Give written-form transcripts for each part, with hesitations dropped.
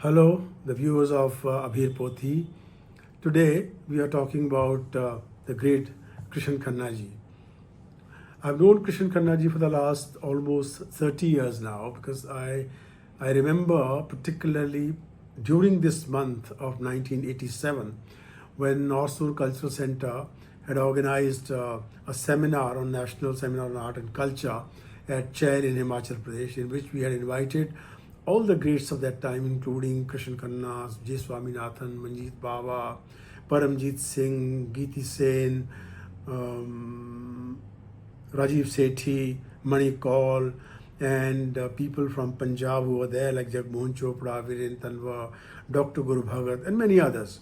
Hello, the viewers of Abir Pothi. Today we are talking about the great Krishen Khanna ji. I've known Krishen Khanna ji for the last almost 30 years now because I remember particularly during this month of 1987 when Northsur Cultural Center had organized a seminar on National Seminar on Art and Culture at Chair in Himachal Pradesh, in which we had invited all the greats of that time, including Krishen Khanna, J. Swaminathan, Manjeet Bawa, Paramjit Singh, Geeti Sen, Rajiv Sethi, Mani Kaul, and people from Punjab who were there like Jagmohan Chopra, Viren Tanwar, Dr. Guru Bhagat, and many others.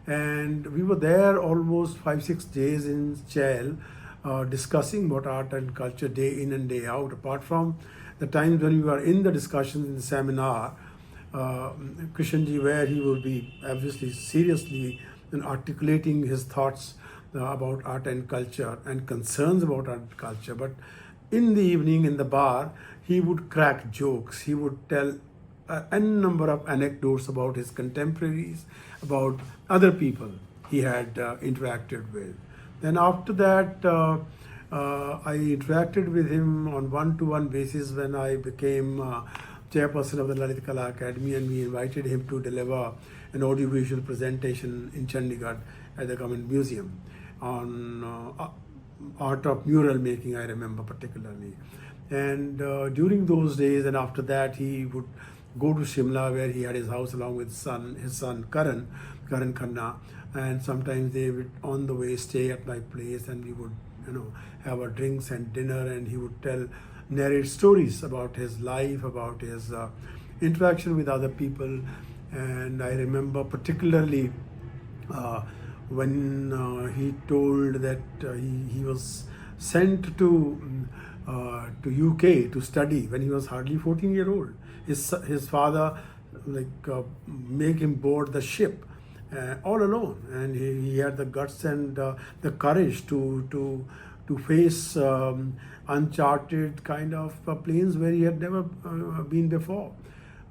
And we were there almost 5-6 days in Chail discussing about art and culture day in and day out. Apart from the times when we were in the discussions in the seminar, Krishenji, where he would be obviously seriously and articulating his thoughts about art and culture and concerns about art and culture. But in the evening in the bar, he would crack jokes. He would tell n number of anecdotes about his contemporaries, about other people he had interacted with. Then after that, I interacted with him on one-to-one basis when I became chairperson of the Lalit Kala Academy, and we invited him to deliver an audiovisual presentation in Chandigarh at the Government Museum on art of mural making, I remember particularly. And during those days and after that, he would go to Shimla where he had his house along with his son Karan Khanna, and sometimes they would on the way stay at my place, and we would have our drinks and dinner, and he would narrate stories about his life, about his interaction with other people. And I remember particularly when he told that he was sent to UK to study when he was hardly 14-year-old. His father make him board the ship all alone, and he had the guts and the courage to face uncharted kind of plains where he had never been before.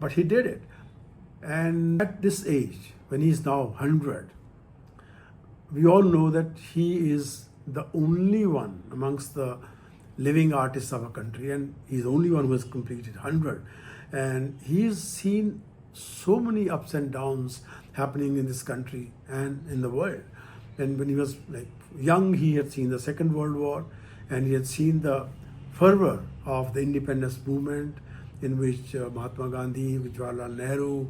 But he did it. And at this age, when he's now 100, we all know that he is the only one amongst the living artists of our country, and he's the only one who has completed 100. And he's seen so many ups and downs happening in this country and in the world. And when he was young, he had seen the Second World War, and he had seen the fervor of the independence movement in which Mahatma Gandhi, Jawaharlal Nehru,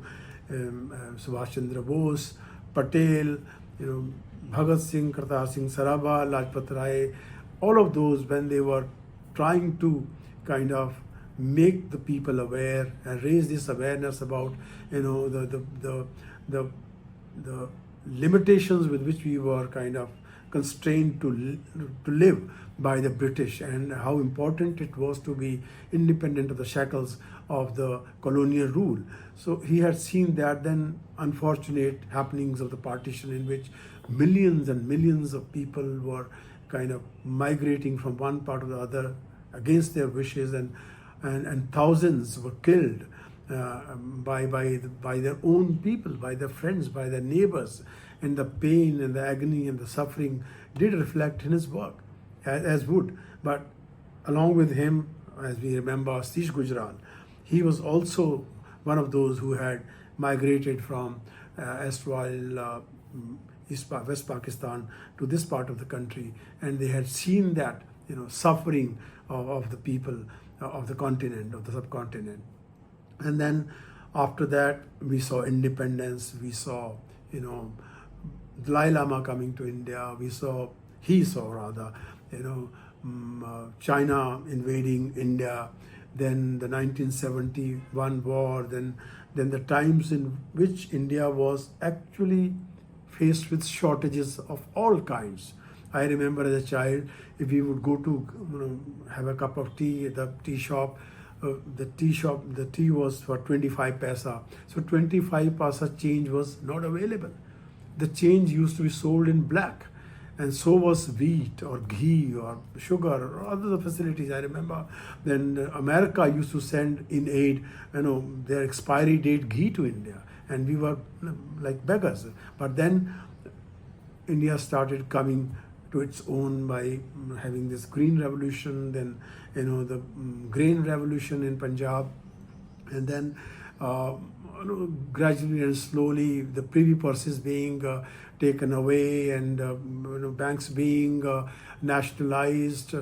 Subhash Chandra Bose, Patel, Bhagat Singh, Kartar Singh Sarabha, Lajpat Rai, all of those, when they were trying to kind of make the people aware and raise this awareness about the limitations with which we were kind of constrained to live by the British, and how important it was to be independent of the shackles of the colonial rule. So he had seen that, then unfortunate happenings of the partition, in which millions and millions of people were kind of migrating from one part to the other against their wishes, and thousands were killed by their own people, by their friends, by their neighbors. And the pain and the agony and the suffering did reflect in his work, as would. But along with him, as we remember, Satish Gujral, he was also one of those who had migrated from erstwhile West Pakistan to this part of the country, and they had seen that suffering of the people of the continent, of the subcontinent. And then after that, we saw independence, we saw Dalai Lama coming to India, he saw China invading India, then the 1971 war, then the times in which India was actually faced with shortages of all kinds. I remember as a child, if we would go to have a cup of tea at the tea shop, the tea was for 25 paisa. So 25 paisa change was not available. The change used to be sold in black. And so was wheat or ghee or sugar or other facilities. I remember then America used to send in aid, their expiry date ghee to India. and we were like beggars. But then India started coming to its own by having this green revolution, then the grain revolution in Punjab, and then gradually and slowly the privy purses being taken away, and banks being nationalized,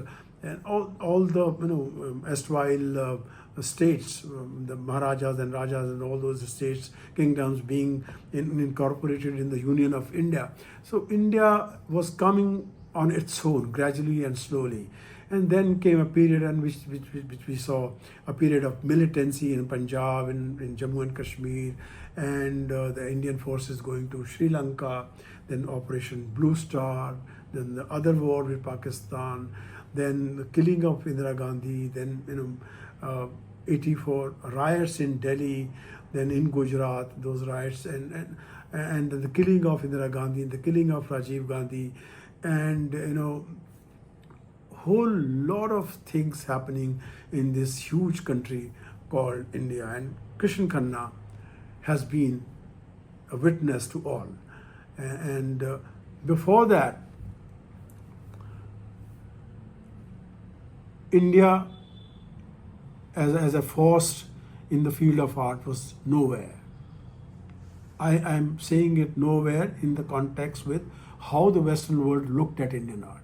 and all the erstwhile states, the Maharajas and Rajas and all those states, kingdoms being incorporated in the Union of India. So India was coming on its own gradually and slowly. And then came a period in which we saw a period of militancy in Punjab, in Jammu and Kashmir, and the Indian forces going to Sri Lanka, then Operation Blue Star, then the other war with Pakistan, then the killing of Indira Gandhi, then 84 riots in Delhi, then in Gujarat, those riots, and the killing of Indira Gandhi, and the killing of Rajiv Gandhi, and whole lot of things happening in this huge country called India. And Krishen Khanna has been a witness to all. And before that, India as a force in the field of art was nowhere. I am saying it nowhere in the context with how the Western world looked at Indian art.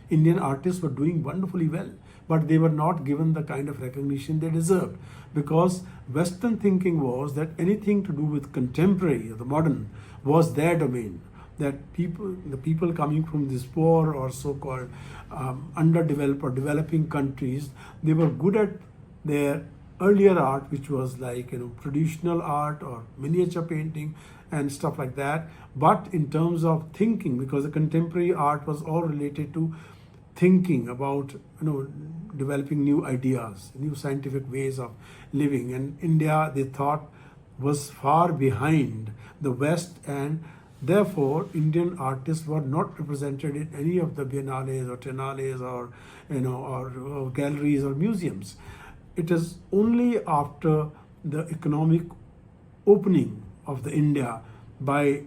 Indian artists were doing wonderfully well, but they were not given the kind of recognition they deserved, because Western thinking was that anything to do with contemporary or the modern was their domain. That the people coming from these poor or so-called underdeveloped or developing countries, they were good at their earlier art, which was like traditional art or miniature painting and stuff like that. But in terms of thinking, because the contemporary art was all related to thinking about developing new ideas, new scientific ways of living, and India, they thought, was far behind the West, and therefore Indian artists were not represented in any of the biennales or triennales or or galleries or museums. It is only after the economic opening of the India by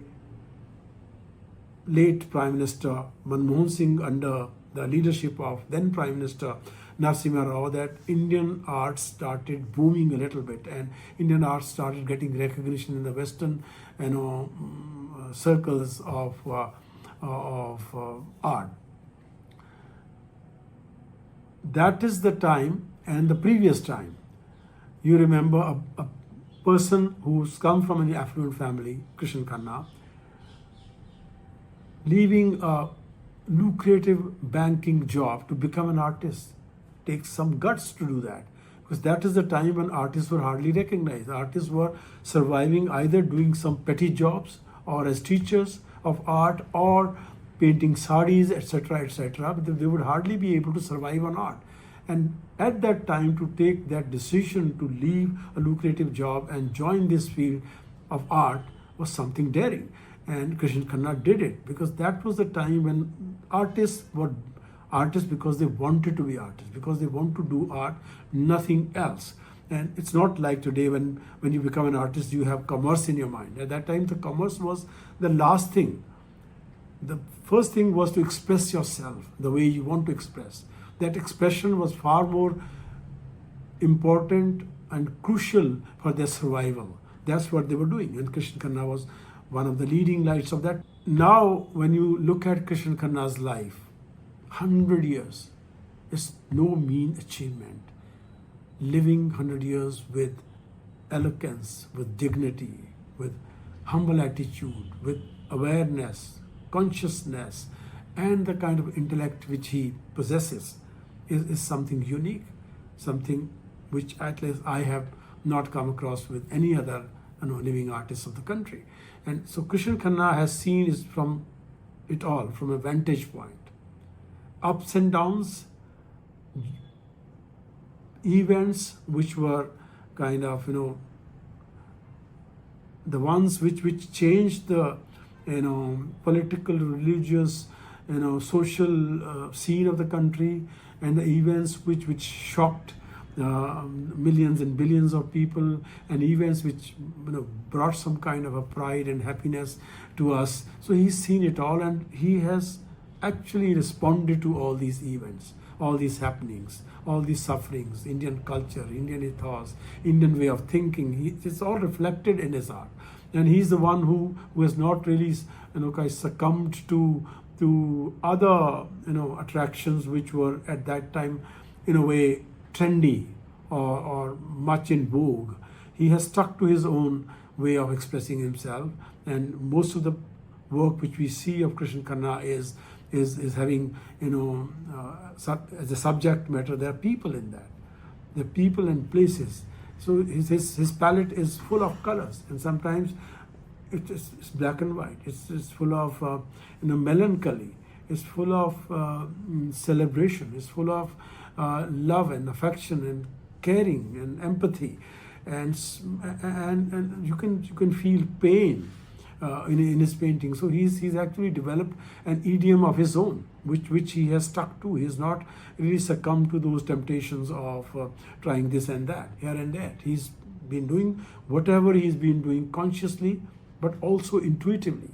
late Prime Minister Manmohan Singh under the leadership of then Prime Minister Narasimha Rao that Indian art started booming a little bit, and Indian art started getting recognition in the Western circles of art. That is the time. And the previous time, you remember a person who's come from an affluent family, Krishen Khanna, leaving a lucrative banking job to become an artist. Takes some guts to do that, because that is the time when artists were hardly recognized. Artists were surviving either doing some petty jobs or as teachers of art or painting sarees, etc., etc. But they would hardly be able to survive on art. And at that time, to take that decision to leave a lucrative job and join this field of art was something daring. And Krishen Khanna did it, because that was the time when artists were artists because they wanted to be artists, because they want to do art, nothing else. And it's not like today when you become an artist, you have commerce in your mind. At that time, the commerce was the last thing. The first thing was to express yourself the way you want to express. That expression was far more important and crucial for their survival. That's what they were doing, and Krishen Khanna was one of the leading lights of that. Now, when you look at Krishen Khanna's life, 100 years is no mean achievement. Living 100 years with eloquence, with dignity, with humble attitude, with awareness, consciousness, and the kind of intellect which he possesses is something unique, something which at least I have not come across with any other living artists of the country. And so Krishen Khanna has seen it from it all, from a vantage point. Ups and downs, events which were kind of, the ones which changed the, political, religious, social scene of the country, and the events which shocked millions and billions of people, and events which brought some kind of a pride and happiness to us. So he's seen it all, and he has actually responded to all these events, all these happenings, all these sufferings, Indian culture, Indian ethos, Indian way of thinking. It's all reflected in his art, and he's the one who has not really succumbed to other attractions which were at that time in a way trendy or much in vogue. He has stuck to his own way of expressing himself, and most of the work which we see of Krishen Khanna is having as a subject matter, there are people in that, there are people and places. So his palette is full of colors, and sometimes it's black and white. It's full of melancholy. It's full of celebration. It's full of love and affection and caring and empathy, and you can feel pain in his painting. So he's actually developed an idiom of his own, which he has stuck to. He's not really succumbed to those temptations of trying this and that, here and there. He's been doing whatever he's been doing consciously, but also intuitively.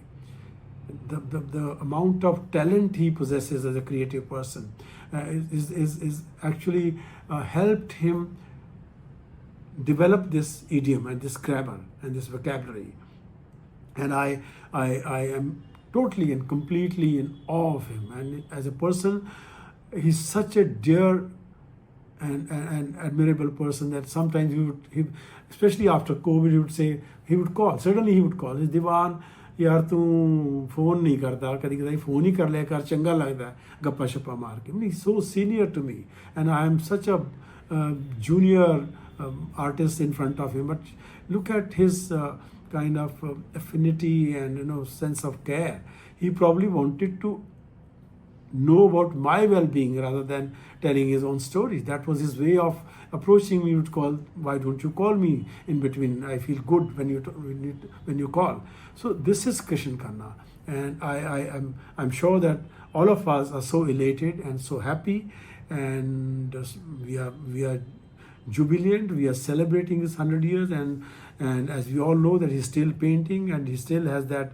The amount of talent he possesses as a creative person is actually helped him develop this idiom and this grammar and this vocabulary. And I am totally and completely in awe of him. And as a person, he's such a dear and admirable person that sometimes he especially after COVID, he would call. Certainly he would call. Diwan, यार तू phone नहीं करता, कभी कभी phone ही कर लिया कर, चंगा लगता है गप्पा शप्पा मार के. He's so senior to me, and I am such a junior artist in front of him. But look at his kind of affinity and sense of care. He probably wanted to know about my well-being rather than telling his own stories. That was his way of approaching me. He would call, why don't you call me in between? I feel good when you call. So this is Krishen Khanna, and I'm sure that all of us are so elated and so happy, and we are jubilant. We are celebrating his 100 years, and as we all know that he's still painting, and he still has that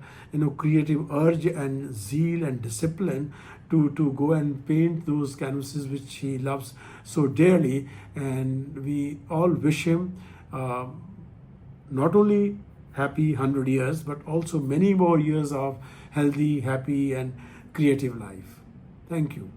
creative urge and zeal and discipline to go and paint those canvases which he loves so dearly. And we all wish him not only happy 100 years, but also many more years of healthy, happy and creative life. Thank you.